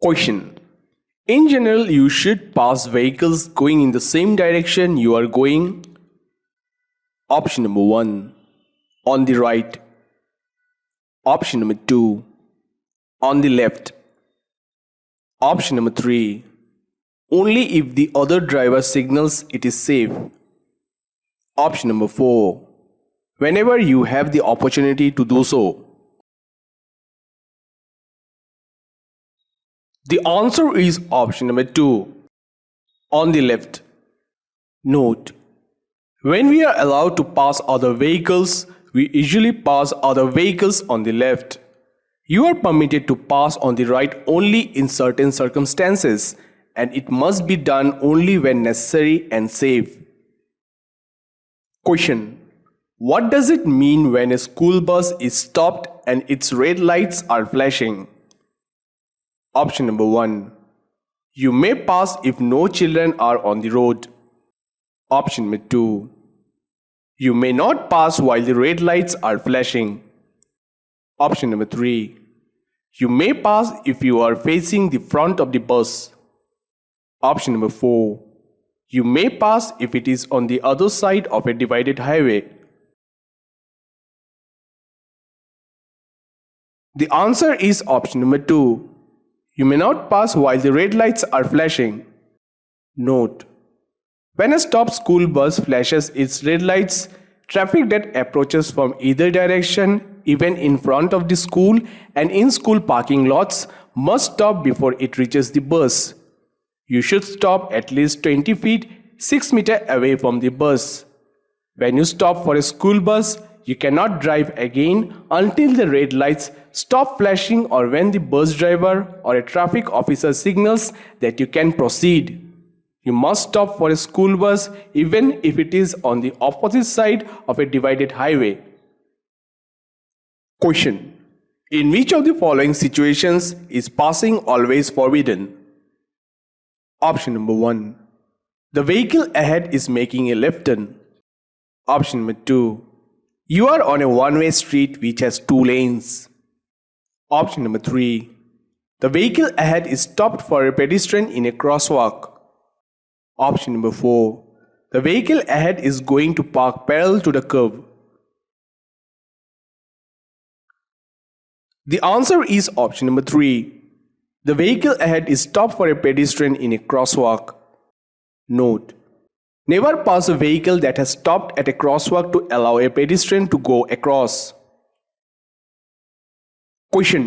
Question. In general, you should pass vehicles going in the same direction you are going. Option number 1. On the right. Option number 2. On the left. Option number 3. Only if the other driver signals it is safe. Option number 4. Whenever you have the opportunity to do so. The answer is option number 2. On the left. Note: when we are allowed to pass other vehicles, we usually pass other vehicles on the left. You are permitted to pass on the right only in certain circumstances, and it must be done only when necessary and safe. Question. What does it mean when a school bus is stopped and its red lights are flashing? Option number 1. You may pass if no children are on the road. Option number 2. You may not pass while the red lights are flashing. Option number 3. You may pass if you are facing the front of the bus. Option number 4. You may pass if it is on the other side of a divided highway. The answer is option number 2. You may not pass while the red lights are flashing. Note: when a stopped school bus flashes its red lights, traffic that approaches from either direction, even in front of the school and in school parking lots, must stop before it reaches the bus. You should stop at least 20 feet 6 meters away from the bus. When you stop for a school bus, you cannot drive again until the red lights stop flashing or when the bus driver or a traffic officer signals that you can proceed. You must stop for a school bus even if it is on the opposite side of a divided highway. Question. In which of the following situations is passing always forbidden? Option number 1. The vehicle ahead is making a left turn. Option number 2. You are on a one-way street which has 2 lanes. Option number 3. The vehicle ahead is stopped for a pedestrian in a crosswalk. Option number 4. The vehicle ahead is going to park parallel to the curb. The answer is option number 3. The vehicle ahead is stopped for a pedestrian in a crosswalk. Note: never pass a vehicle that has stopped at a crosswalk to allow a pedestrian to go across. Question.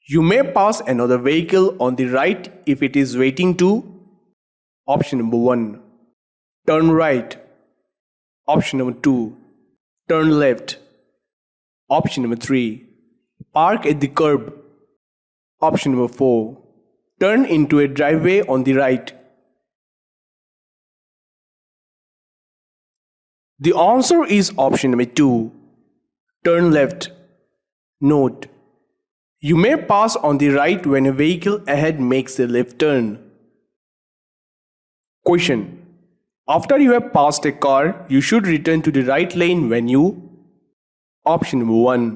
You may pass another vehicle on the right if it is waiting to. Option number 1. Turn right. Option number 2. Turn left. Option number 3. Park at the curb. Option number 4. Turn into a driveway on the right. The answer is option number 2. Turn left. Note: you may pass on the right when a vehicle ahead makes a left turn. Question. After you have passed a car, you should return to the right lane when you. Option number 1.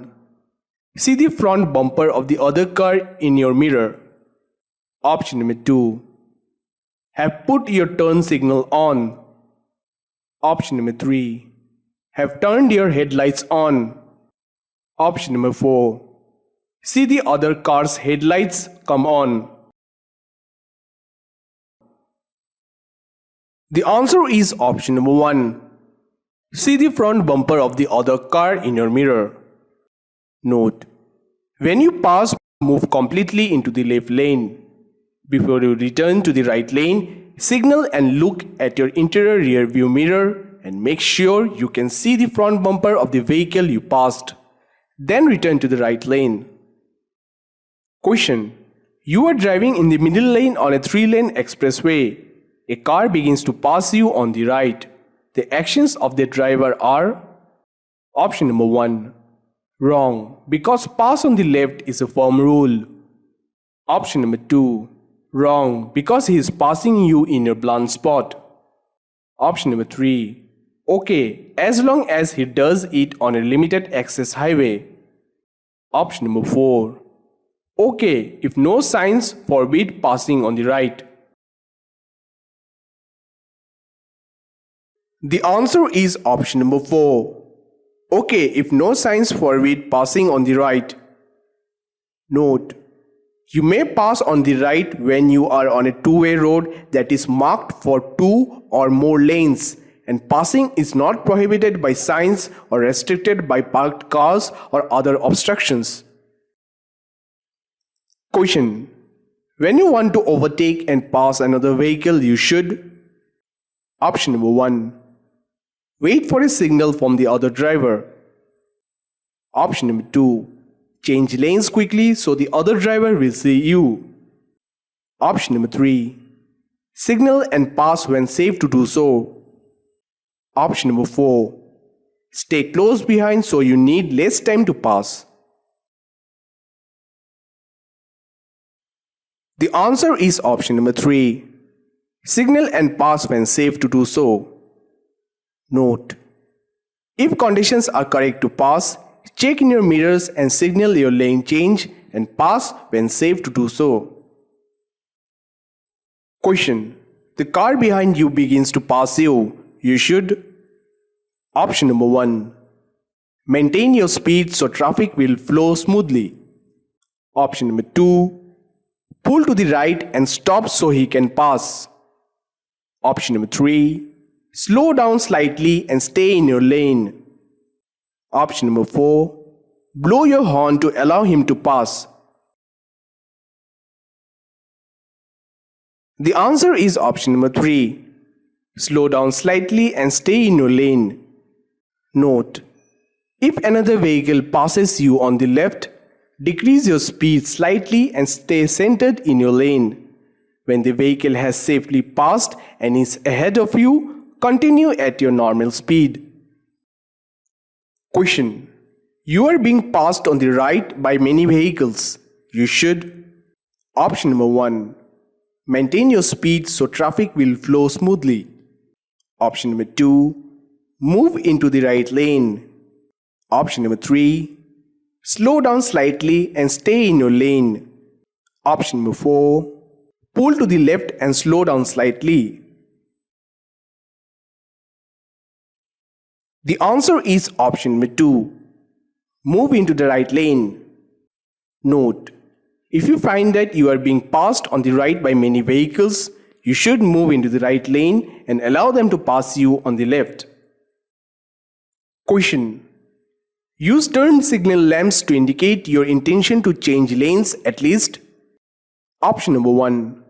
See the front bumper of the other car in your mirror. Option number 2. Have put your turn signal on. Option number 3. Have turned your headlights on. Option number 4. See the other car's headlights come on. The answer is option number 1. See the front bumper of the other car in your mirror. Note: when you pass, move completely into the left lane. Before you return to the right lane, signal and look at your interior rear view mirror and make sure you can see the front bumper of the vehicle you passed. Then return to the right lane. Question. You are driving in the middle lane on a 3-lane expressway. A car begins to pass you on the right. The actions of the driver are. Option number 1. Wrong, because pass on the left is a firm rule. Option number 2. Wrong, because he is passing you in your blind spot. Option number 3. Okay, as long as he does it on a limited access highway. Option number 4. Okay if no signs forbid passing on the right. The answer is option number 4. Okay if no signs forbid passing on the right. Note: you may pass on the right when you are on a two-way road that is marked for 2 or more lanes, and passing is not prohibited by signs or restricted by parked cars or other obstructions. Question: when you want to overtake and pass another vehicle, you should: option number 1. Wait for a signal from the other driver. Option number 2. Change lanes quickly so the other driver will see you. Option number 3. Signal and pass when safe to do so. Option number 4. Stay close behind so you need less time to pass. The answer is option number 3. Signal and pass when safe to do so. Note: if conditions are correct to pass, check in your mirrors and signal your lane change and pass when safe to do so. Question: the car behind you begins to pass you. You should: option number 1. Maintain your speed so traffic will flow smoothly. Option number 2. Pull to the right and stop so he can pass. Option number 3. Slow down slightly and stay in your lane. Option number 4. Blow your horn to allow him to pass. The answer is option number 3. Slow down slightly and stay in your lane. Note: if another vehicle passes you on the left, decrease your speed slightly and stay centered in your lane. When the vehicle has safely passed and is ahead of you, continue at your normal speed. Question: you are being passed on the right by many vehicles. You should: option number 1. Maintain your speed so traffic will flow smoothly. Option number 2. Move into the right lane. Option number 3. Slow down slightly and stay in your lane. Option number 4. Pull to the left and slow down slightly. The answer is option number 2. Move into the right lane. Note: if you find that you are being passed on the right by many vehicles, you should move into the right lane and allow them to pass you on the left. Question: use turn signal lamps to indicate your intention to change lanes at least. Option number 1.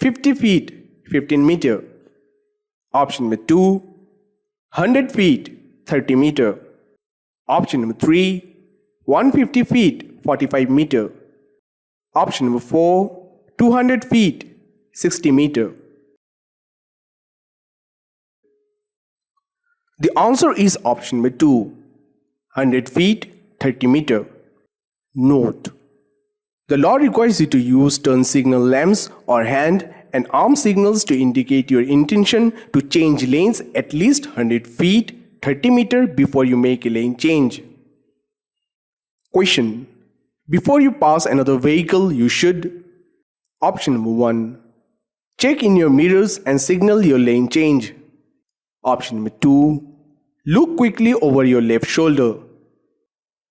50 feet, 15 meter. Option number 2. 100 feet, 30 meter. Option number 3. 150 feet, 45 meter. Option number 4. 200 feet, 60 meter. The answer is option number 2. 100 feet, 30 meter. Note: the law requires you to use turn signal lamps or hand and arm signals to indicate your intention to change lanes at least 100 feet, 30 meter before you make a lane change. Question: before you pass another vehicle, you should: option number 1. Check in your mirrors and signal your lane change. Option number 2. Look quickly over your left shoulder.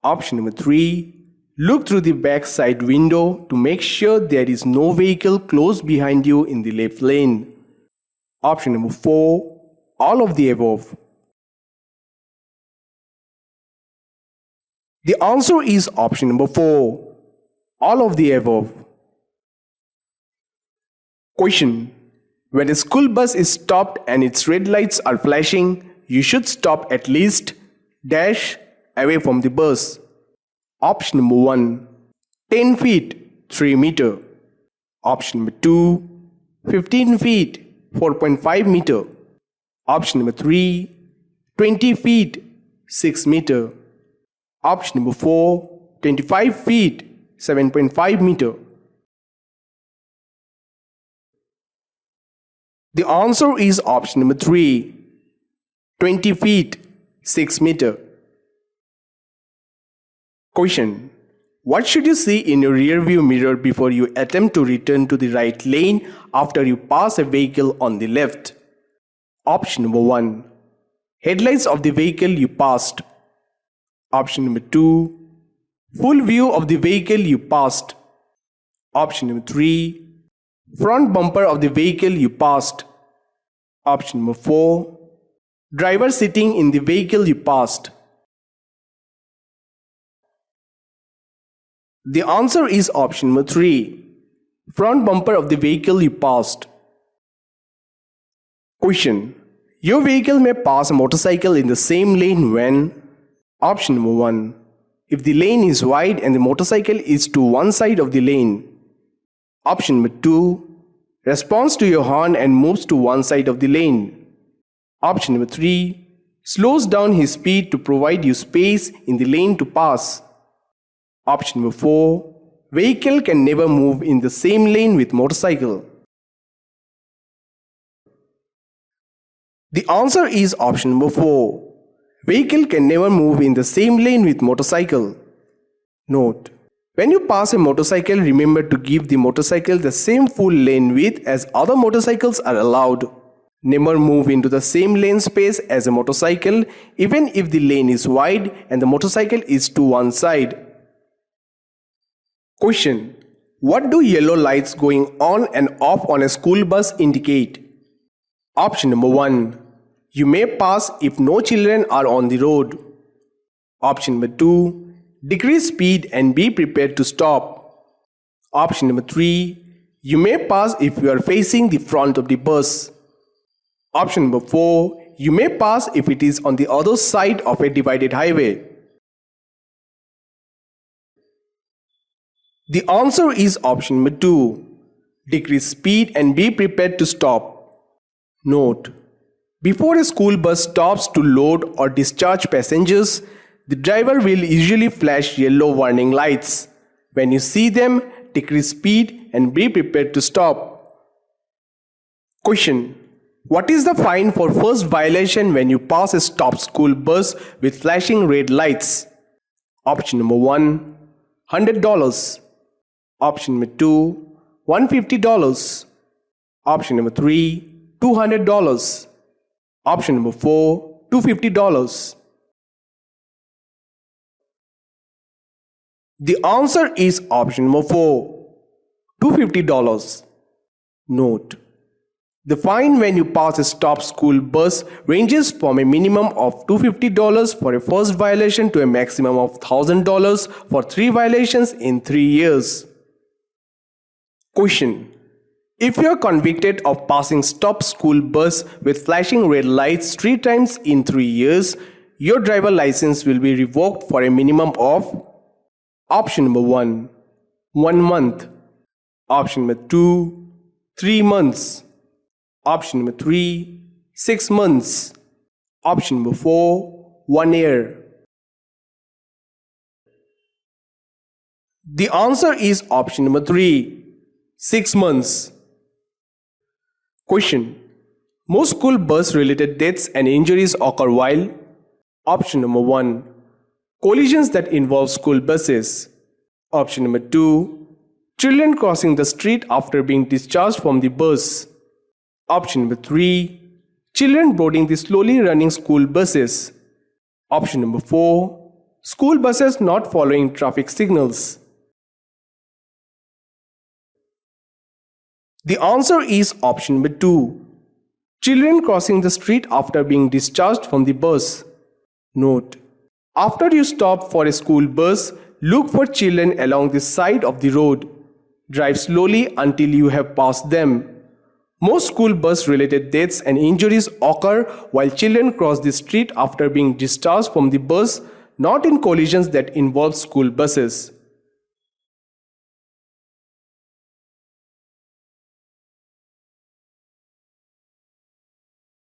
Option number 3. Look through the back side window to make sure there is no vehicle close behind you in the left lane. Option number 4. All of the above. The answer is option number 4. All of the above. Question: when a school bus is stopped and its red lights are flashing, you should stop at least dash away from the bus. Option number 1. 10 feet, 3 meter. Option number 2. 15 feet, 4.5 meter. Option number 3. 20 feet, 6 meter. Option number 4. 25 feet, 7.5 meter. The answer is option number 3. 20 feet, 6 meter. Question: What should you see in your rearview mirror before you attempt to return to the right lane after you pass a vehicle on the left? Option number 1. Headlights of the vehicle you passed. Option number 2. Full view of the vehicle you passed. Option number 3. Front bumper of the vehicle you passed. Option number 4. Driver sitting in the vehicle you passed. The answer is option number 3. Front bumper of the vehicle you passed. Question. Your vehicle may pass a motorcycle in the same lane when. Option number 1. If the lane is wide and the motorcycle is to one side of the lane. Option number 2. Responds to your horn and moves to one side of the lane. Option number 3. Slows down his speed to provide you space in the lane to pass. Option number 4. Vehicle can never move in the same lane with motorcycle. The answer is option number 4. Vehicle can never move in the same lane with motorcycle. Note: when you pass a motorcycle, remember to give the motorcycle the same full lane width as other motorcycles are allowed. Never move into the same lane space as a motorcycle, even if the lane is wide and the motorcycle is to one side. Question. What do yellow lights going on and off on a school bus indicate? Option number 1. You may pass if no children are on the road. Option number 2. Decrease speed and be prepared to stop. Option number 3. You may pass if you are facing the front of the bus. Option number 4. You may pass if it is on the other side of a divided highway. The answer is option number 2. Decrease speed and be prepared to stop. Note: before a school bus stops to load or discharge passengers, the driver will usually flash yellow warning lights. When you see them, decrease speed and be prepared to stop. Question. What is the fine for first violation when you pass a stopped school bus with flashing red lights? Option number 1. $100. Option number 2. $150. Option number 3. $200. Option number 4. $250. The answer is option number 4. $250. Note: the fine when you pass a stopped school bus ranges from a minimum of $250 for a first violation to a maximum of $1,000 for 3 violations in 3 years. Question. If you are convicted of passing stopped school bus with flashing red lights 3 times in 3 years, your driver license will be revoked for a minimum of. Option number 1. 1 month. Option number 2. 3 months. Option number 3. 6 months. Option number 4. 1 year. The answer is option number 3. 6 months. Question. Most school bus related deaths and injuries occur while. Option number 1. Collisions that involve school buses. Option number 2. Children crossing the street after being discharged from the bus. Option number 3. Children boarding the slowly running school buses. Option number 4. School buses not following traffic signals. The answer is option number 2. Children crossing the street after being discharged from the bus. Note: after you stop for a school bus, look for children along the side of the road. Drive slowly until you have passed them. Most school bus related deaths and injuries occur while children cross the street after being discharged from the bus, not in collisions that involve school buses.